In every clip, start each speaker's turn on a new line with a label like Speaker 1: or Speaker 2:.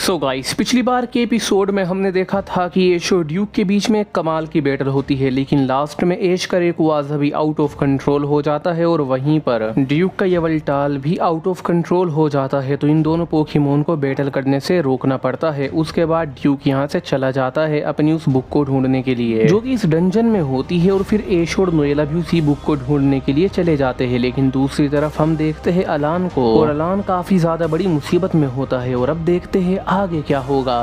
Speaker 1: So guys, पिछली बार के episode में हमने देखा था कि एश और ड्यूक के बीच में एक कमाल की बैटल होती है, लेकिन लास्ट में एश का रेकुआजा भी आउट ऑफ कंट्रोल हो जाता है और वहीं पर ड्यूक का यवल्टाल भी आउट ऑफ कंट्रोल हो जाता है। तो इन दोनों पोकेमोन को बैटल करने से रोकना पड़ता है। उसके बाद ड्यूक यहाँ से चला जाता है अपनी उस बुक को ढूंढने के लिए, जो कि इस डंजन में होती है, और फिर एश और नोएला भी उसी बुक को ढूंढने के लिए चले जाते हैं। लेकिन दूसरी तरफ हम देखते हैं अलान को, और अलान काफी ज्यादा बड़ी मुसीबत में होता है। और अब देखते हैं आगे क्या होगा।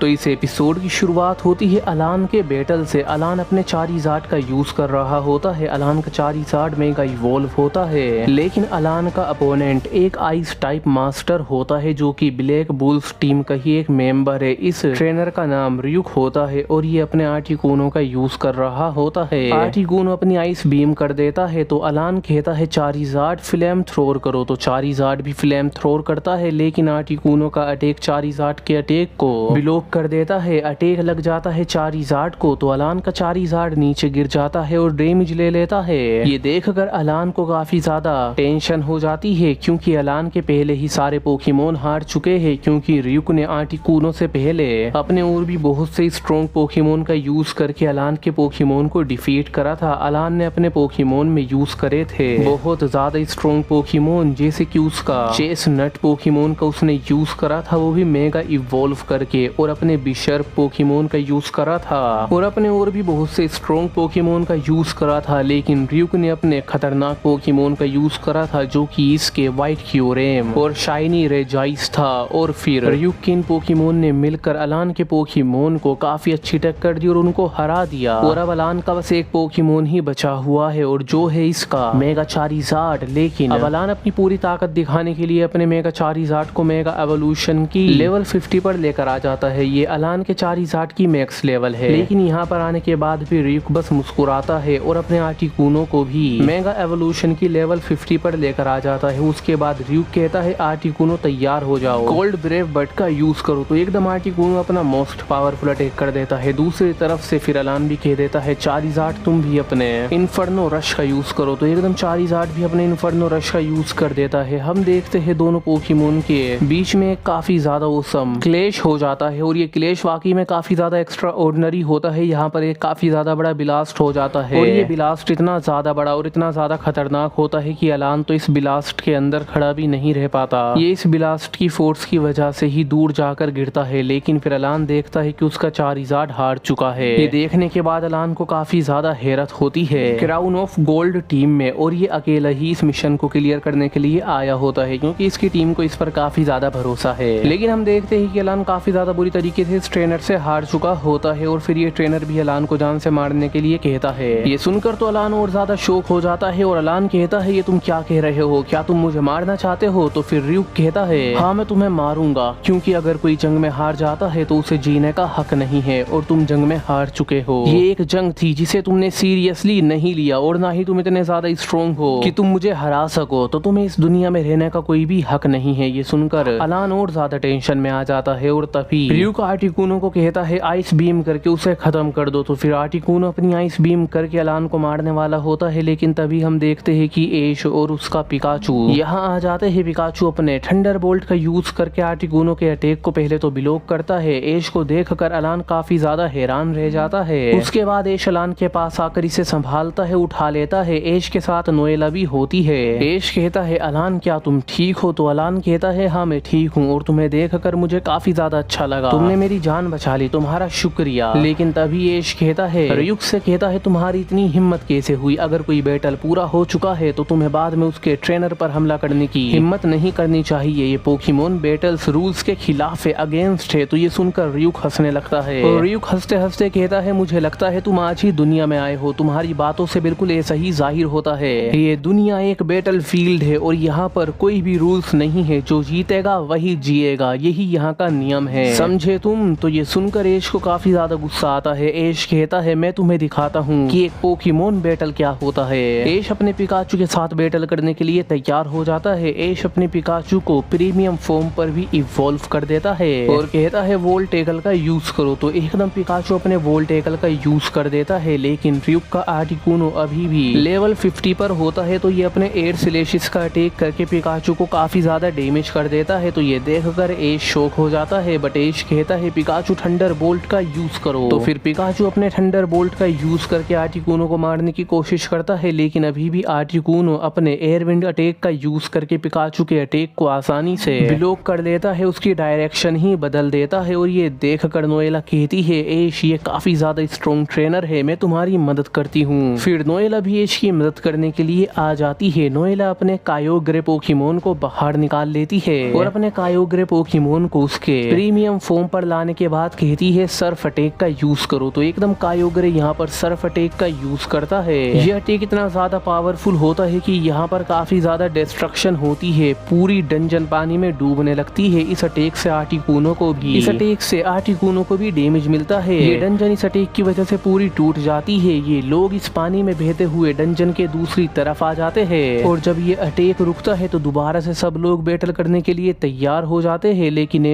Speaker 1: तो इस एपिसोड की शुरुआत होती है अलान के बैटल से। अलान अपने चारिज़ार्ड का यूज कर रहा होता है। अलान का चारिज़ार्ड मेगा इवॉल्व होता है, लेकिन अलान का अपोनेंट एक आइस टाइप मास्टर होता है, जो कि ब्लैक बुल्स टीम का ही एक मेंबर है। इस ट्रेनर का नाम रियुक होता है और ये अपने आर्टिकूनो का यूज कर रहा होता है। आर्टिकूनो अपनी आइस बीम कर देता है, तो अलान कहता है चारिज़ार्ड फ्लेम थ्रोर करो। तो चारिज़ार्ड भी फ्लेम थ्रोर करता है, लेकिन आर्टिकूनो का अटैक चारिज़ार्ड के अटैक को ब्लॉक कर देता है। अटैक लग जाता है चारिज़ार्ड को, तो अलान का चारिज़ार्ड नीचे गिर जाता है और डैमेज ले लेता है। ये देखकर अलान को काफी ज्यादा टेंशन हो जाती है, क्योंकि अलान के पहले ही सारे पोकेमोन हार चुके हैं, क्योंकि रियुक ने आर्टिकूनो से पहले अपने और भी बहुत से स्ट्रॉन्ग पोकेमोन का यूज करके अलान के पोकेमोन को डिफीट करा था। अलान ने अपने पोकेमोन में यूज करे थे बहुत ज्यादा स्ट्रॉन्ग पोकेमोन, जैसे कि उसका चेस्टनट पोकेमोन का उसने यूज करा था, वो भी मेगा इवॉल्व करके, और अपने बिशर्प पोकेमोन का यूज करा था, और अपने और भी बहुत से स्ट्रॉन्ग पोकेमोन का यूज करा था। लेकिन रियुक ने अपने खतरनाक पोकेमोन का यूज करा था, जो कि इसके व्हाइट क्यूरेम और शाइनी रेजाइस था। और फिर रियुक के इन पोकेमोन ने मिलकर अलान के पोकेमोन को काफी अच्छी टक्कर दी और उनको हरा दिया। और अब अलान का बस एक पोकेमोन ही बचा हुआ है, और जो है इसका मेगा चारिज़ार्ड। लेकिन अब अलान अपनी पूरी ताकत दिखाने के लिए अपने मेगा चारिज़ार्ड को मेगा एवोल्यूशन की लेवल 50 पर लेकर आ जाता है। ये अलान के चारिज़ार्ड की मैक्स लेवल है, लेकिन यहाँ पर आने के बाद भी रियुक बस मुस्कुराता है और अपने आर्टिकूनो को भी मेगा एवोल्यूशन की लेवल 50 पर लेकर आ जाता है। उसके बाद रियुक कहता है आर्टिकूनो तैयार हो जाओ, कोल्ड ब्रेव बट का यूज करो। तो एकदम आर्टिकूनो अपना मोस्ट पावरफुल अटैक कर देता है। दूसरी तरफ से फिर अलान भी कह देता है चारिज़ार्ड तुम भी अपने इन्फर्नो रश का यूज करो। तो एकदम चारिज़ार्ड भी अपने इन्फर्नो रश का यूज कर देता है। हम देखते हैं दोनों पोकेमोन के बीच में काफी ज्यादा ओसम क्लेश हो जाता है, और ये क्लेश वाकई में काफी ज्यादा एक्स्ट्रा ऑर्डिनरी होता है। यहाँ पर एक काफी ज्यादा बड़ा ब्लास्ट हो जाता है, और ये ब्लास्ट इतना ज्यादा बड़ा और इतना ज्यादा खतरनाक होता है कि अलान तो इस ब्लास्ट के अंदर खड़ा भी नहीं रह पाता। ये इस ब्लास्ट की फोर्स की वजह से ही दूर जाकर गिरता है। लेकिन फिर अलान देखता है कि उसका चारिज़ार्ड हार चुका है। ये देखने के बाद अलान को काफी ज्यादा हैरत होती है क्राउन ऑफ गोल्ड टीम में, और ये अकेला ही इस मिशन को क्लियर करने के लिए आया होता है, क्योंकि इसकी टीम को इस पर काफी ज्यादा भरोसा है। लेकिन हम देखते हैं कि अलान काफी ज्यादा बुरी तरीके से इस ट्रेनर से हार चुका होता है, और फिर ये ट्रेनर भी अलान को जान से मारने के लिए कहता है। ये सुनकर तो अलान और ज्यादा शौक हो जाता है, और अलान कहता है ये तुम क्या कह रहे हो, क्या तुम मुझे मारना चाहते हो? तो फिर रियुक कहता है हाँ मैं तुम्हें मारूंगा, क्योंकि अगर कोई जंग में हार जाता है तो उसे जीने का हक नहीं है, और तुम जंग में हार चुके हो। ये एक जंग थी जिसे तुमने सीरियसली नहीं लिया, और ना ही तुम इतने ज्यादा स्ट्रॉन्ग हो कि तुम मुझे हरा सको, तो तुम्हें इस दुनिया में रहने का कोई भी हक नहीं है। ये सुनकर अलान और ज्यादा टेंशन में आ जाता है, और तभी रियुक आर्टिकूनो को कहता है आइस बीम करके उसे खत्म कर दो। तो फिर आर्टिकूनो अपनी आइस बीम करके अलान को मारने वाला होता है, लेकिन तभी हम देखते हैं कि एश और उसका पिकाचू यहाँ आ जाते हैं। पिकाचू अपने थंडरबोल्ट का यूज करके आर्टिकूनो के अटैक को पहले तो ब्लॉक करता है। एश को देखकर अलान काफी ज्यादा हैरान रह जाता है। उसके बाद एश अलान के पास आकर इसे संभालता है, उठा लेता है। एश के साथ नोएला भी होती है। एश कहता है अलान क्या तुम ठीक हो? तो अलान कहता है हाँ मैं ठीक हूँ, और तुम्हें देखकर मुझे काफी ज्यादा अच्छा लगा, तुमने मेरी जान बचा ली, तुम्हारा शुक्रिया। लेकिन तभी एश कहता है रियुक से कहता है तुम्हारी इतनी हिम्मत कैसे हुई? अगर कोई बैटल पूरा हो चुका है तो तुम्हें बाद में उसके ट्रेनर पर हमला करने की हिम्मत नहीं करनी चाहिए। ये पोकेमोन बैटल्स रूल्स के खिलाफ है, अगेंस्ट है। तो ये सुनकर रियुक हंसने लगता है, और रियुक हंसते हंसते कहता है मुझे लगता है तुम आज ही दुनिया में आए हो, तुम्हारी बातों से बिल्कुल ऐसा ही जाहिर होता है। ये दुनिया एक बैटल फील्ड है, और यहाँ पर कोई भी रूल्स नहीं है, जो जीतेगा वही जिएगा, यही यहाँ का नियम है, समझे पूछोगे तुम, तो ये सुनकर एश को काफी ज्यादा गुस्सा आता है। एश कहता है मैं तुम्हें दिखाता हूँ कि एक पोकेमोन बैटल क्या होता है। एश अपने पिकाचू के साथ बैटल करने के लिए तैयार हो जाता है। एश अपने पिकाचू को प्रीमियम फॉर्म पर भी इवॉल्व कर देता है और कहता है वोल्ट टैकल का यूज करो। तो एकदम पिकाचू अपने वोल्ट टैकल का यूज कर देता है, लेकिन ryuk का आर्टिकुनो अभी भी लेवल 50 पर होता है। तो ये अपने एयर स्लेशिस का अटैक करके पिकाचू को काफी ज्यादा डैमेज कर देता है। तो ये देखकर एश शॉक हो जाता है, बट एश कहता है पिकाचू थंडर बोल्ट का यूज करो। तो फिर पिकाचू अपने थंडर बोल्ट का यूज करके आर्टिकुनो को मारने की कोशिश करता है, लेकिन अभी भी आर्टिकुनो अपने एयर विंड अटैक का यूज करके पिकाचू के अटैक को आसानी से ब्लॉक कर लेता है, उसकी डायरेक्शन ही बदल देता है। और ये देखकर नोएला कहती है एश ये काफी ज्यादा स्ट्रॉन्ग ट्रेनर है, मैं तुम्हारी मदद करती हूँ। फिर नोएला भी एश की मदद करने के लिए आ जाती है। नोएला अपने कायोग्रे पोकेमोन को बाहर निकाल लेती है और अपने कायोग्रे पोकेमोन को उसके प्रीमियम फॉर्म पर लाने के बाद कहती है सर्फ अटैक का यूज करो। तो एकदम कायोग्रे यहाँ पर सर्फ अटैक का यूज करता है। यह अटैक इतना ज्यादा पावरफुल होता है कि यहाँ पर काफी ज्यादा डिस्ट्रक्शन होती है, पूरी डंजन पानी में डूबने लगती है। इस अटैक से आर्टिकुनो को भी डैमेज मिलता है। ये डंजन इस अटैक की वजह से पूरी टूट जाती है। ये लोग इस पानी में बहते हुए डंजन के दूसरी तरफ आ जाते हैं और जब ये अटैक रुकता है तो दोबारा से सब लोग बैटल करने के लिए तैयार हो जाते हैं। लेकिन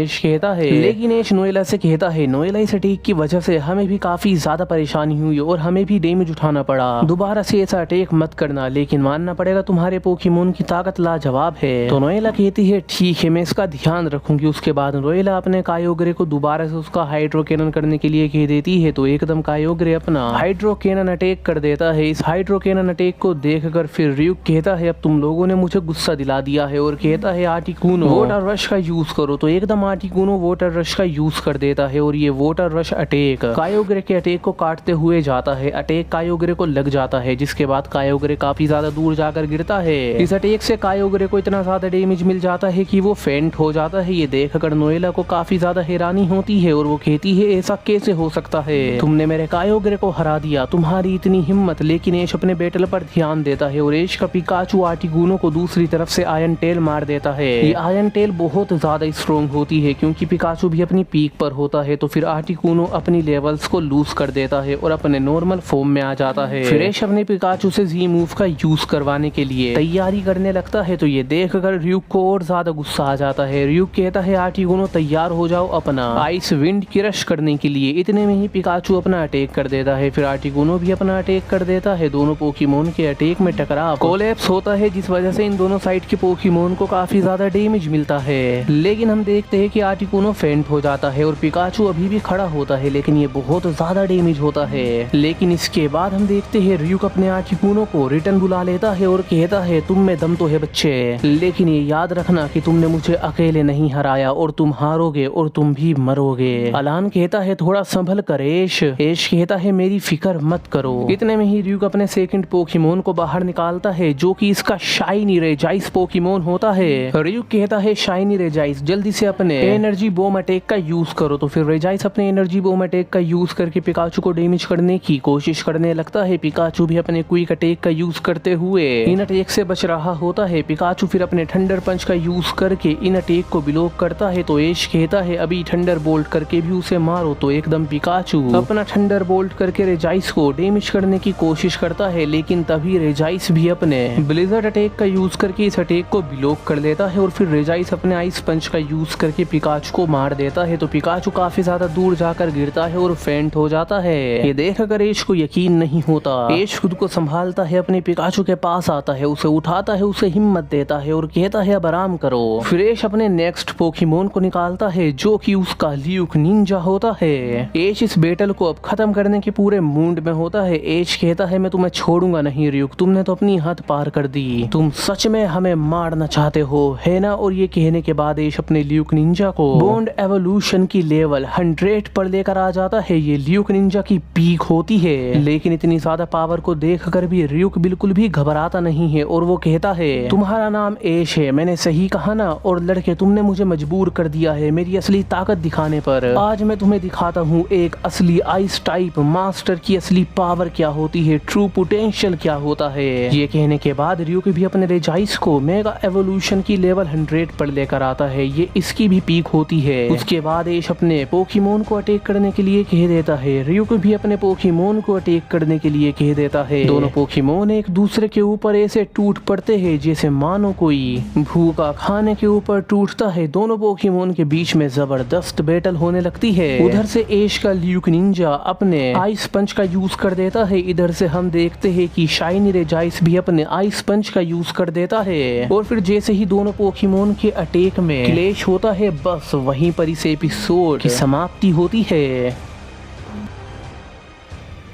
Speaker 1: एश नोएला से कहता है नोएला इस अटैक की वजह से हमें भी काफी ज्यादा परेशानी हुई और हमें भी डैमेज उठाना पड़ा, दोबारा से ऐसा अटैक मत करना, लेकिन मानना पड़ेगा तुम्हारे पोकेमोन की ताकत लाजवाब है। तो नोएला कहती है ठीक है मैं इसका ध्यान रखूंगी। उसके बाद नोएला अपने कायोग्रे को दोबारा से उसका हाइड्रो कैनन करने के लिए कह देती है। तो एकदम कायोग्रे अपना हाइड्रो कैनन अटैक कर देता है। इस हाइड्रो कैनन अटैक को देखकर फिर ryuk कहता है अब तुम लोगों ने मुझे गुस्सा दिला दिया है और कहता है आर्टिकुनो वाटर रश का यूज करो। तो एकदम आर्टिकुनो वाटर रश का यूज कर देता है और ये वाटर रश अटैक कायोग्रे के अटैक को काटते हुए जाता है। अटैक कायोग्रे को लग जाता है, जिसके बाद कायोग्रे काफी ज्यादा दूर जाकर गिरता है। इस अटैक से कायोग्रे को इतना ज्यादा डैमेज मिल जाता है कि वो फेंट हो जाता है। ये देखकर नोएला को काफी ज्यादा हैरानी होती है और वो कहती है ऐसा कैसे हो सकता है, तुमने मेरे कायोग्रे को हरा दिया, तुम्हारी इतनी हिम्मत। लेकिन एश अपने बैटल पर ध्यान देता है और एश का पिकाचू आर्टिकुनो को दूसरी तरफ से आयरन टेल मार देता है। ये आयरन टेल बहुत ज्यादा स्ट्रॉन्ग होती है क्योंकि पिकाचू भी अपनी पीक पर होता है। तो फिर आर्टिकुनो अपनी लेवल्स को लूज कर देता है और अपने नॉर्मल फॉर्म में आ जाता है। फिर एश अपने पिकाचू से जी मूव का यूज करवाने के लिए तैयारी करने लगता है। तो ये देखकर ryuk को और ज्यादा गुस्सा आ जाता है। ryuk कहता है आर्टिकुनो तैयार हो जाओ अपना आइस विंड की रश करने के लिए। इतने में ही पिकाचू अपना अटैक कर देता है। फिर आर्टिकुनो भी अपना अटैक कर देता है। दोनों पोकेमोन के अटैक में टकराव कोलैप्स होता है, जिस वजह से इन दोनों साइड के पोकेमोन को काफी ज्यादा डैमेज मिलता है। लेकिन हम देखते हैं कि आर्टिकुनो फेंट हो जाता है और पिकाचू अभी भी खड़ा होता है, लेकिन ये बहुत ज्यादा डैमेज होता है। लेकिन इसके बाद हम देखते हैं ryuk अपने आर्टिकुनो को रिटर्न बुला लेता है और कहता है तुम में दम तो है बच्चे, लेकिन ये याद रखना कि तुमने मुझे अकेले नहीं हराया और तुम हारोगे और तुम भी मरोगे। अलान कहता है थोड़ा संभल कर एश कहता है मेरी फिक्र मत करो। इतने में ही ryuk अपने सेकंड पोकेमोन को बाहर निकालता है जो कि इसका शाइनी रेजाइस पोकेमोन होता है। ryuk कहता है शाइनी रेजाइस जल्दी से अपने एनर्जी बॉम अटैक का यूज करो। तो फिर रेजाइस अपने एनर्जी बॉम अटैक का यूज करके पिकाचू को डैमेज करने की कोशिश करने लगता है। पिकाचू भी अपने क्विक अटैक का यूज करते हुए इन अटैक से बच रहा होता है। पिकाचू फिर अपने थंडर पंच का यूज करके इन अटैक को ब्लॉक करता है। तो एश कहता है अभी थंडर बोल्ट करके भी उसे मारो। तो एकदम पिकाचू अपना थंडर बोल्ट करके रेजाइस को डैमेज करने की कोशिश करता है, लेकिन तभी रेजाइस भी अपने ब्लिजर्ड अटैक का यूज करके इस अटैक को ब्लॉक कर देता है और फिर रेजाइस अपने आइस पंच का यूज करके पिकाचू को मार देता है। तो पिकाचू काफी ज्यादा दूर जाकर गिरता है और फेंट हो जाता है। ये देखकर एश को यकीन नहीं होता। एश खुद को संभालता है, अपने पिकाचू के पास आता है, उसे उठाता है, उसे हिम्मत देता है और कहता है अब आराम करो। फिर एश अपने नेक्स्ट पोकेमोन को निकालता है जो कि उसका ल्यूक निंजा होता है। एश इस बैटल को अब खत्म करने के पूरे मूड में होता है। एश कहता है मैं तुम्हें छोड़ूंगा नहीं ryuk, तुमने तो अपनी हद पार कर दी, तुम सच में हमें मारना चाहते हो है ना। और ये कहने के बाद एश अपने ल्यूक निंजा को बॉन्ड एवोल्यूशन की लेवल 100 पर लेकर आ जाता है। ये ल्यूक निंजा की पीक होती है, लेकिन इतनी ज्यादा पावर को देखकर भी ryuk बिल्कुल भी घबराता नहीं है और वो कहता है तुम्हारा नाम एश है, मैंने सही कहा ना। और लड़के तुमने मुझे मजबूर कर दिया है मेरी असली ताकत दिखाने पर। आज मैं तुम्हें दिखाता हूँ एक असली आइस टाइप मास्टर की असली पावर क्या होती है, ट्रू पोटेंशियल क्या होता है। ये कहने के बाद ryuk भी अपने रेजाइस को मेगा एवोल्यूशन की लेवल 100 पर लेकर आता है। ये इसकी भी पीक होती है। उसके बाद एश अपने पोकेमोन को अटैक करने के लिए कह देता है। रियुक भी अपने पोकेमोन को अटैक करने के लिए कह देता है। दोनों पोकेमोन एक दूसरे के ऊपर ऐसे टूट पड़ते हैं जैसे मानो कोई भूखा खाने के ऊपर टूटता है। दोनों पोकेमोन के बीच में जबरदस्त बैटल होने लगती है। उधर से एश का ल्यूक निंजा अपने आइस पंच का यूज कर देता है। इधर से हम देखते हैं कि शाइनी रेजाइस भी अपने आइस पंच का यूज कर देता है और फिर जैसे ही दोनों पोकेमोन के अटैक में क्लैश होता है, बस वहीं पर इस एपिसोड की समाप्ति होती है।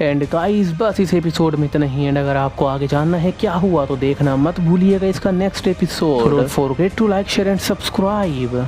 Speaker 1: एंड गाइस बस इस एपिसोड में इतना ही। एंड अगर आपको आगे जानना है क्या हुआ तो देखना मत भूलिएगा इसका next episode. Forget to like share and subscribe.